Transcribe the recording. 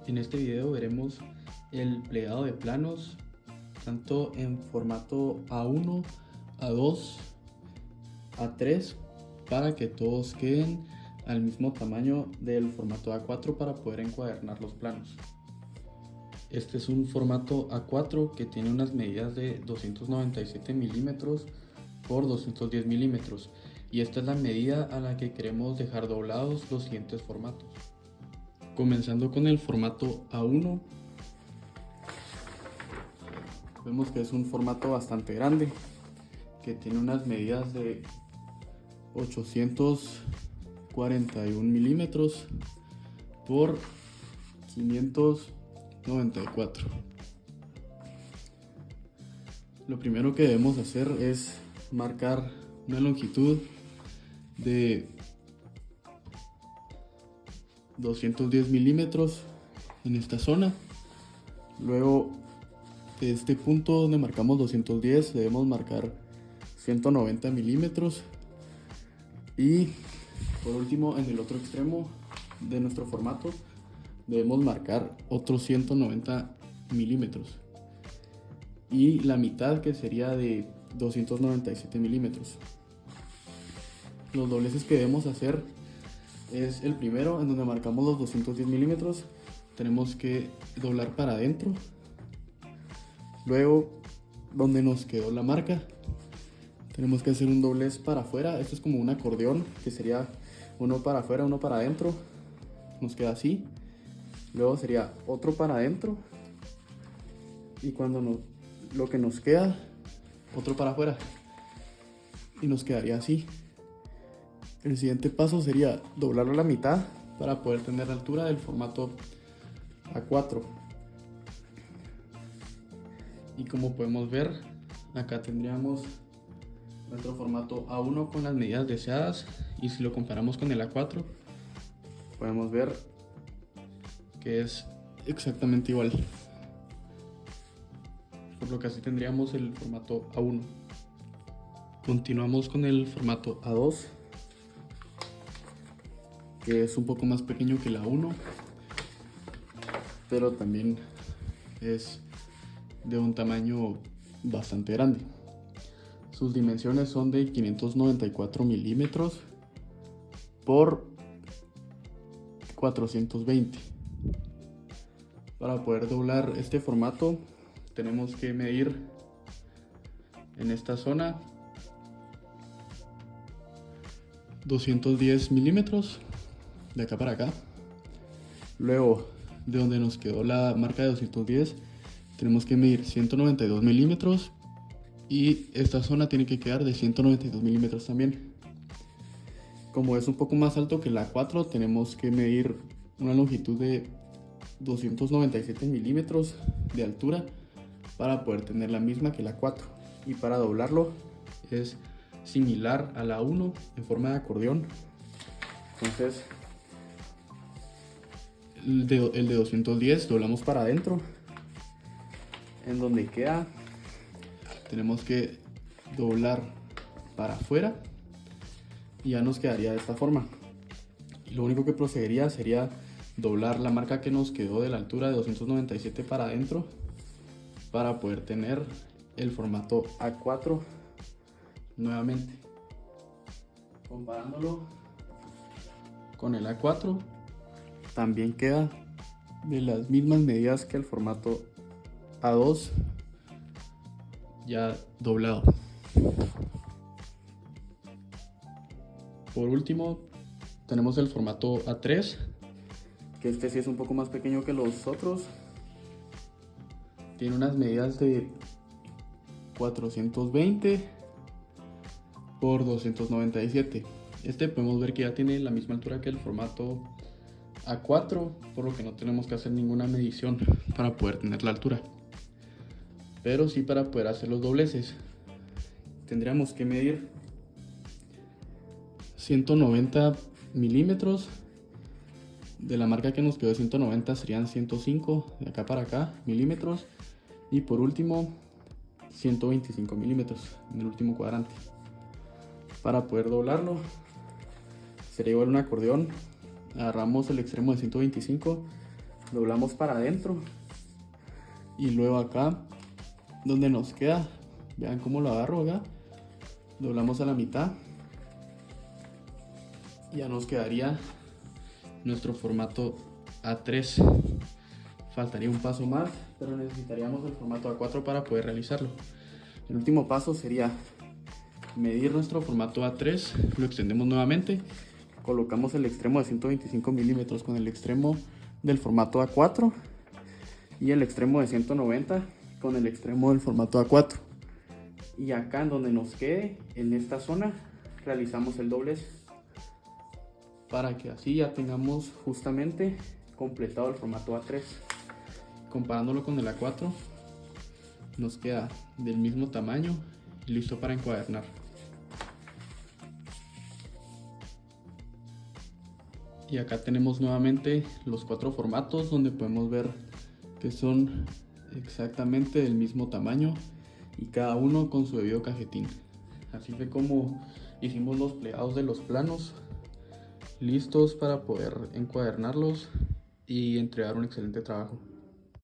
En este video veremos el plegado de planos tanto en formato A1, A2, A3 para que todos queden al mismo tamaño del formato A4 para poder encuadernar los planos. Este es un formato A4 que tiene unas medidas de 297 milímetros por 210 milímetros y esta es la medida a la que queremos dejar doblados los siguientes formatos. Comenzando con el formato A1, vemos que es un formato bastante grande que tiene unas medidas de 841 milímetros por 594. Lo primero que debemos hacer es marcar una longitud de 210 milímetros en esta zona. Luego de este punto donde marcamos 210 debemos marcar 190 milímetros y por último en el otro extremo de nuestro formato debemos marcar otros 190 milímetros y la mitad, que sería de 297 milímetros. Los dobleces que debemos hacer es el primero, en donde marcamos los 210 milímetros. Tenemos que doblar para adentro. Luego, donde nos quedó la marca, tenemos que hacer un doblez para afuera. Esto es como un acordeón, que sería uno para afuera, uno para adentro. Nos queda así. Luego sería otro para adentro. Y cuando lo que nos queda, otro para afuera. Y nos quedaría así. El siguiente paso sería doblarlo a la mitad para poder tener la altura del formato A4. Y como podemos ver, acá tendríamos nuestro formato A1 con las medidas deseadas, y si lo comparamos con el A4 podemos ver que es exactamente igual, por lo que así tendríamos el formato A1. Continuamos con el formato A2, que es un poco más pequeño que el A1, pero también es de un tamaño bastante grande. Sus dimensiones son de 594 milímetros por 420. Para poder doblar este formato tenemos que medir en esta zona 210 milímetros de acá para acá. Luego, de donde nos quedó la marca de 210, tenemos que medir 192 milímetros y esta zona tiene que quedar de 192 milímetros también. Como es un poco más alto que la A4, tenemos que medir una longitud de 297 milímetros de altura para poder tener la misma que la A4. Y para doblarlo es similar a la A1 en forma de acordeón. Entonces el de 210 doblamos para adentro. En donde queda tenemos que doblar para afuera y ya nos quedaría de esta forma. Y lo único que procedería sería doblar la marca que nos quedó de la altura de 297 para adentro para poder tener el formato A4 nuevamente. Comparándolo con el A4, también queda de las mismas medidas que el formato A2 ya doblado. Por último tenemos el formato A3, que este sí es un poco más pequeño que los otros. Tiene unas medidas de 420 por 297. Este podemos ver que ya tiene la misma altura que el formato A4, por lo que no tenemos que hacer ninguna medición para poder tener la altura. Pero sí, para poder hacer los dobleces tendríamos que medir 190 milímetros. De la marca que nos quedó de 190 serían 105 de acá para acá milímetros, y por último 125 milímetros en el último cuadrante. Para poder doblarlo sería igual un acordeón. Agarramos el extremo de 125 doblamos para adentro y luego acá donde nos queda, vean cómo lo agarro acá, doblamos a la mitad y ya nos quedaría nuestro formato A3. Faltaría un paso más, pero necesitaríamos el formato A4 para poder realizarlo. El último paso sería medir nuestro formato A3, lo extendemos nuevamente, colocamos el extremo de 125 milímetros con el extremo del formato A4 y el extremo de 190 con el extremo del formato A4. Y acá en donde nos quede, en esta zona, realizamos el doblez para que así ya tengamos justamente completado el formato A3. Comparándolo con el A4, nos queda del mismo tamaño y listo para encuadernar. Y acá tenemos nuevamente los 4 formatos donde podemos ver que son exactamente del mismo tamaño y cada uno con su debido cajetín. Así fue como hicimos los plegados de los planos, listos para poder encuadernarlos y entregar un excelente trabajo.